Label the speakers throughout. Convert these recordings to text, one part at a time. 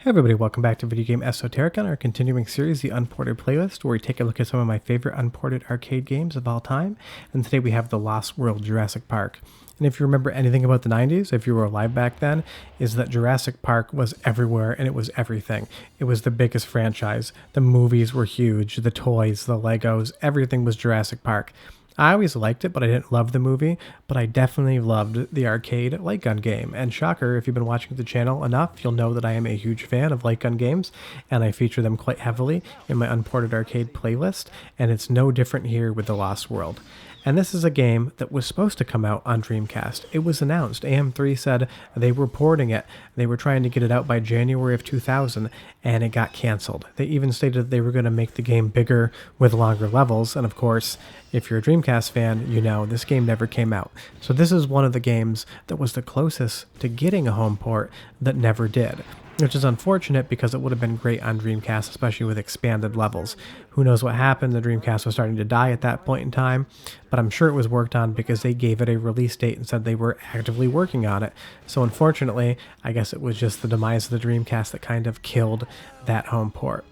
Speaker 1: Hey everybody, welcome back to Video Game Esoteric on our continuing series, the Unported playlist, where we take a look at some of my favorite unported arcade games of all time. And today we have The Lost World Jurassic Park. And if you remember anything about the 90s, if you were alive back then, is that Jurassic Park was everywhere and it was everything. It was the biggest franchise. The movies were huge, the toys, the Legos, everything was Jurassic Park. I always liked it, but I didn't love the movie, but I definitely loved the arcade light gun game. And shocker, if you've been watching the channel enough, you'll know that I am a huge fan of light gun games, and I feature them quite heavily in my Unported arcade playlist, and it's no different here with The Lost World. And this is a game that was supposed to come out on Dreamcast. It was announced. AM3 said they were porting it. They were trying to get it out by January of 2000, and it got canceled. They even stated that they were going to make the game bigger with longer levels, and of course, if you're a Dreamcast fan, you know this game never came out. So this is one of the games that was the closest to getting a home port that never did, which is unfortunate because it would have been great on Dreamcast, especially with expanded levels. Who knows what happened? The Dreamcast was starting to die at that point in time, but I'm sure it was worked on because they gave it a release date and said they were actively working on it. So unfortunately, I guess it was just the demise of the Dreamcast that kind of killed that home port.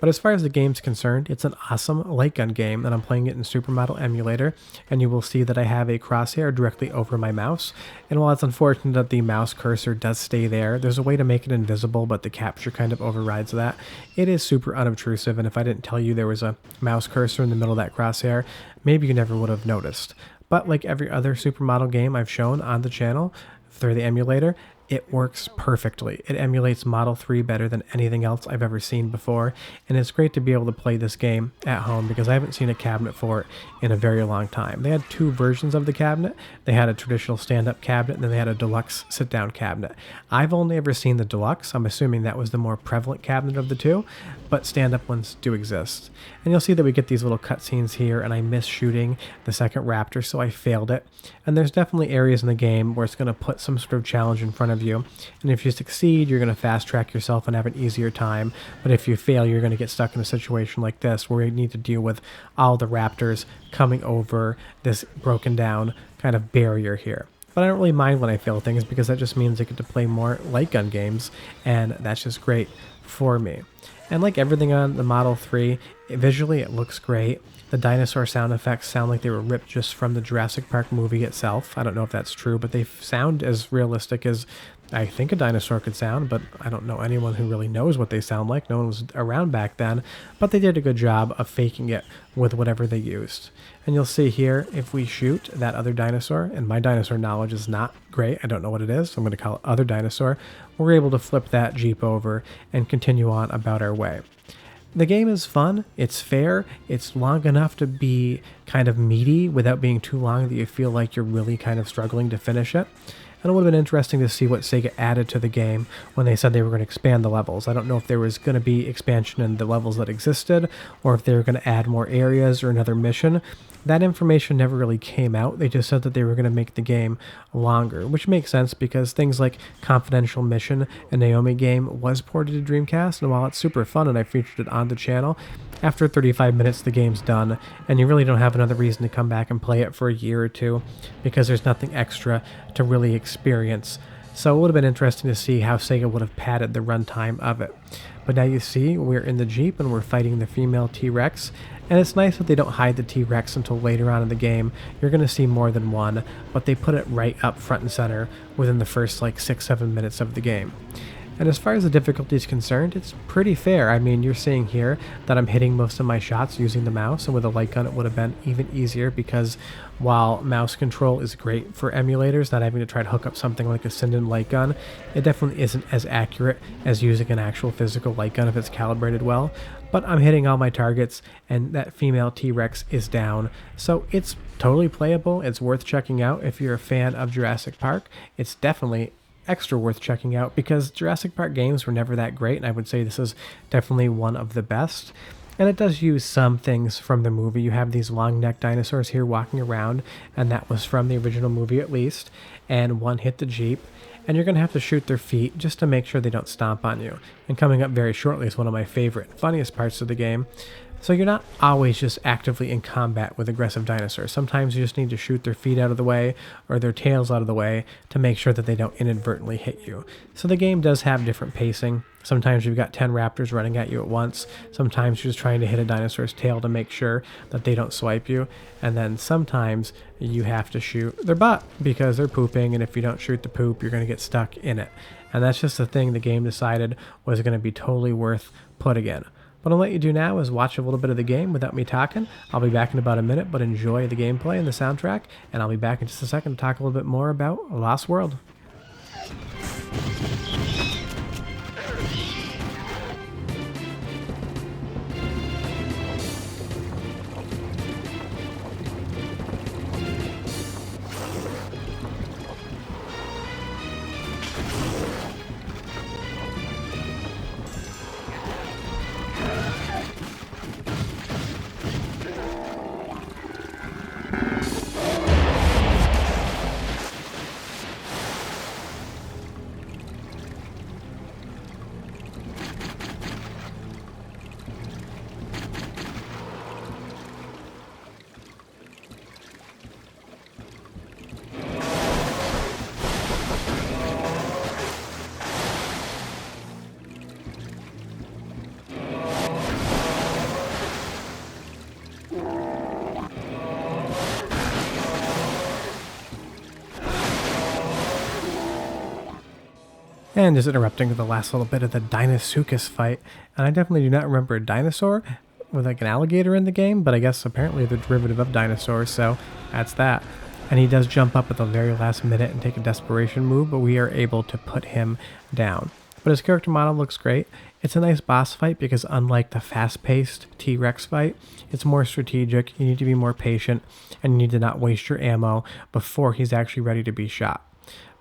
Speaker 1: But as far as the game's concerned, it's an awesome light gun game, and I'm playing it in Supermodel Emulator, and you will see that I have a crosshair directly over my mouse. And while it's unfortunate that the mouse cursor does stay there, there's a way to make it invisible, but the capture kind of overrides that. It is super unobtrusive, and if I didn't tell you there was a mouse cursor in the middle of that crosshair, maybe you never would have noticed. But like every other Supermodel game I've shown on the channel through the emulator, it works perfectly. It emulates Model 3 better than anything else I've ever seen before, and it's great to be able to play this game at home because I haven't seen a cabinet for it in a very long time. They had two versions of the cabinet. They had a traditional stand-up cabinet, and then they had a deluxe sit-down cabinet. I've only ever seen the deluxe. I'm assuming that was the more prevalent cabinet of the two, but stand-up ones do exist. And you'll see that we get these little cutscenes here, and I missed shooting the second raptor, so I failed it. And there's definitely areas in the game where it's going to put some sort of challenge in front of you, and if you succeed, you're going to fast track yourself and have an easier time. But if you fail, you're going to get stuck in a situation like this where you need to deal with all the raptors coming over this broken down kind of barrier here. But I don't really mind when I fail things because that just means I get to play more light gun games, and that's just great for me. And like everything on the Model 3, visually it looks great. The dinosaur sound effects sound like they were ripped just from the Jurassic Park movie itself. I don't know if that's true, but they sound as realistic as I think a dinosaur could sound, but I don't know anyone who really knows what they sound like. No one was around back then, but they did a good job of faking it with whatever they used. And you'll see here, if we shoot that other dinosaur, and my dinosaur knowledge is not great, I don't know what it is, so I'm going to call it other dinosaur, we're able to flip that Jeep over and continue on about our way. The game is fun, it's fair, it's long enough to be kind of meaty without being too long that you feel like you're really kind of struggling to finish it. And it would have been interesting to see what Sega added to the game when they said they were going to expand the levels. I don't know if there was going to be expansion in the levels that existed, or if they were going to add more areas or another mission. That information never really came out. They just said that they were going to make the game longer, which makes sense because things like Confidential Mission and Naomi game was ported to Dreamcast, and while it's super fun and I featured it on the channel, after 35 minutes the game's done, and you really don't have another reason to come back and play it for a year or two because there's nothing extra to really experience. So it would have been interesting to see how Sega would have padded the runtime of it. But now you see we're in the Jeep and we're fighting the female T-Rex, and it's nice that they don't hide the T-Rex until later on in the game. You're going to see more than one, but they put it right up front and center within the first like 6-7 minutes of the game. And as far as the difficulty is concerned, it's pretty fair. I mean, you're seeing here that I'm hitting most of my shots using the mouse, and with a light gun it would have been even easier because while mouse control is great for emulators, not having to try to hook up something like a Sinden light gun, it definitely isn't as accurate as using an actual physical light gun if it's calibrated well. But I'm hitting all my targets, and that female T-Rex is down, so it's totally playable. It's worth checking out if you're a fan of Jurassic Park. It's definitely extra worth checking out because Jurassic Park games were never that great, and I would say this is definitely one of the best. And it does use some things from the movie. You have these long-necked dinosaurs here walking around, and that was from the original movie at least, and one hit the Jeep, and you're going to have to shoot their feet just to make sure they don't stomp on you. And coming up very shortly is one of my favorite, funniest parts of the game. So you're not always just actively in combat with aggressive dinosaurs. Sometimes you just need to shoot their feet out of the way or their tails out of the way to make sure that they don't inadvertently hit you. So the game does have different pacing. Sometimes you've got 10 raptors running at you at once. Sometimes you're just trying to hit a dinosaur's tail to make sure that they don't swipe you. And then sometimes you have to shoot their butt because they're pooping, and if you don't shoot the poop, you're going to get stuck in it. And that's just the thing the game decided was going to be totally worth putting in. What I'll let you do now is watch a little bit of the game without me talking. I'll be back in about a minute, but enjoy the gameplay and the soundtrack, and I'll be back in just a second to talk a little bit more about Lost World. And just interrupting the last little bit of the Dinosaurus fight. And I definitely do not remember a dinosaur with like an alligator in the game, but I guess apparently they're derivative of dinosaurs, so that's that. And he does jump up at the very last minute and take a desperation move, but we are able to put him down. But his character model looks great. It's a nice boss fight because unlike the fast-paced T-Rex fight, it's more strategic, you need to be more patient, and you need to not waste your ammo before he's actually ready to be shot.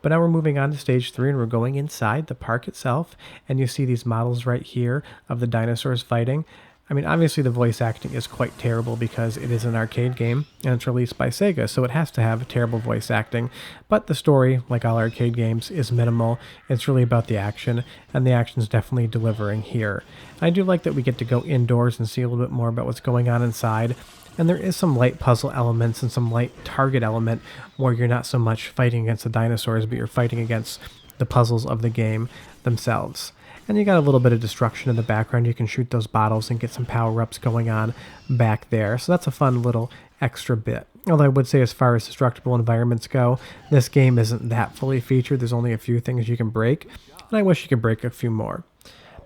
Speaker 1: But now we're moving on to stage 3 and we're going inside the park itself, and you see these models right here of the dinosaurs fighting. I mean, obviously the voice acting is quite terrible because it is an arcade game and it's released by Sega, so it has to have terrible voice acting. But the story, like all arcade games, is minimal. It's really about the action, and the action's definitely delivering here. I do like that we get to go indoors and see a little bit more about what's going on inside. And there is some light puzzle elements and some light target element where you're not so much fighting against the dinosaurs, but you're fighting against the puzzles of the game themselves. And you got a little bit of destruction in the background. You can shoot those bottles and get some power-ups going on back there. So that's a fun little extra bit. Although I would say as far as destructible environments go, this game isn't that fully featured. There's only a few things you can break, and I wish you could break a few more.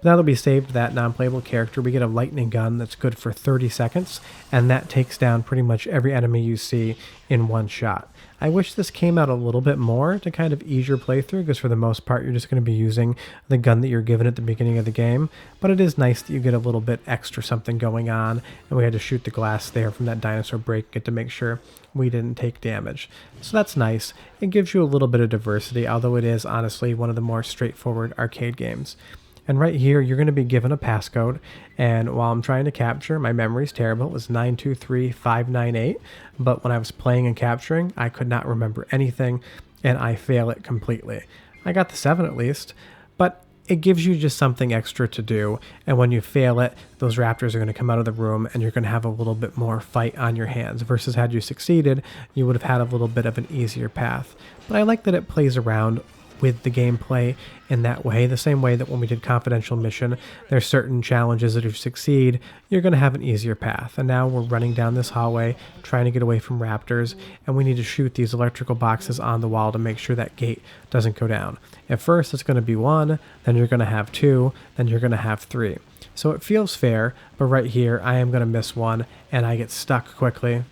Speaker 1: Now that we saved that non-playable character, we get a lightning gun that's good for 30 seconds, and that takes down pretty much every enemy you see in one shot. I wish this came out a little bit more to kind of ease your playthrough, because for the most part you're just going to be using the gun that you're given at the beginning of the game, but it is nice that you get a little bit extra something going on, and we had to shoot the glass there from that dinosaur break to make sure we didn't take damage. So that's nice. It gives you a little bit of diversity, although it is honestly one of the more straightforward arcade games. And right here, you're going to be given a passcode, and while I'm trying to capture, my memory's terrible. It was 923598, but when I was playing and capturing, I could not remember anything, and I fail it completely. I got the 7 at least, but it gives you just something extra to do, and when you fail it, those raptors are going to come out of the room, and you're going to have a little bit more fight on your hands, versus had you succeeded, you would have had a little bit of an easier path. But I like that it plays around with the gameplay in that way, the same way that when we did Confidential Mission, there's certain challenges that if you succeed, you're going to have an easier path. And now we're running down this hallway, trying to get away from raptors, and we need to shoot these electrical boxes on the wall to make sure that gate doesn't go down. At first, it's going to be 1, then you're going to have 2, then you're going to have 3. So it feels fair, but right here, I am going to miss 1, and I get stuck quickly,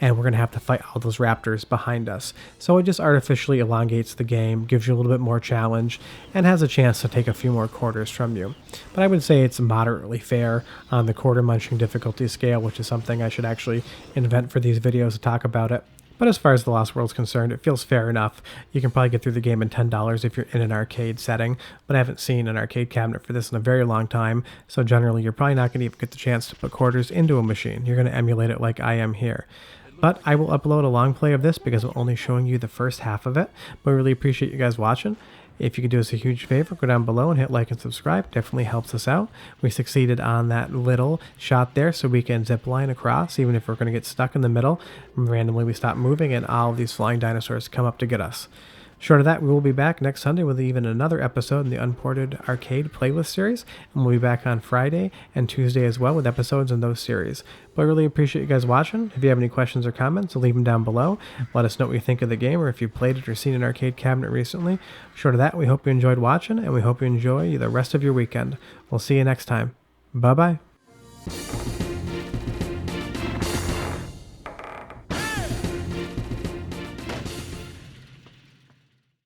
Speaker 1: and we're going to have to fight all those raptors behind us. So it just artificially elongates the game, gives you a little bit more challenge, and has a chance to take a few more quarters from you. But I would say it's moderately fair on the quarter munching difficulty scale, which is something I should actually invent for these videos to talk about it. But as far as The Lost World's concerned, it feels fair enough. You can probably get through the game in $10 if you're in an arcade setting, but I haven't seen an arcade cabinet for this in a very long time, so generally you're probably not going to even get the chance to put quarters into a machine. You're going to emulate it like I am here. But I will upload a long play of this because I'm only showing you the first half of it. But I really appreciate you guys watching. If you could do us a huge favor, go down below and hit like and subscribe. Definitely helps us out. We succeeded on that little shot there, so we can zip line across, even if we're going to get stuck in the middle. Randomly, we stop moving, and all of these flying dinosaurs come up to get us. Short of that, we will be back next Sunday with even another episode in the Unported Arcade playlist series, and we'll be back on Friday and Tuesday as well with episodes in those series. But I really appreciate you guys watching. If you have any questions or comments, leave them down below. Let us know what you think of the game, or if you've played it or seen an arcade cabinet recently. Short of that, we hope you enjoyed watching, and we hope you enjoy the rest of your weekend. We'll see you next time. Bye-bye.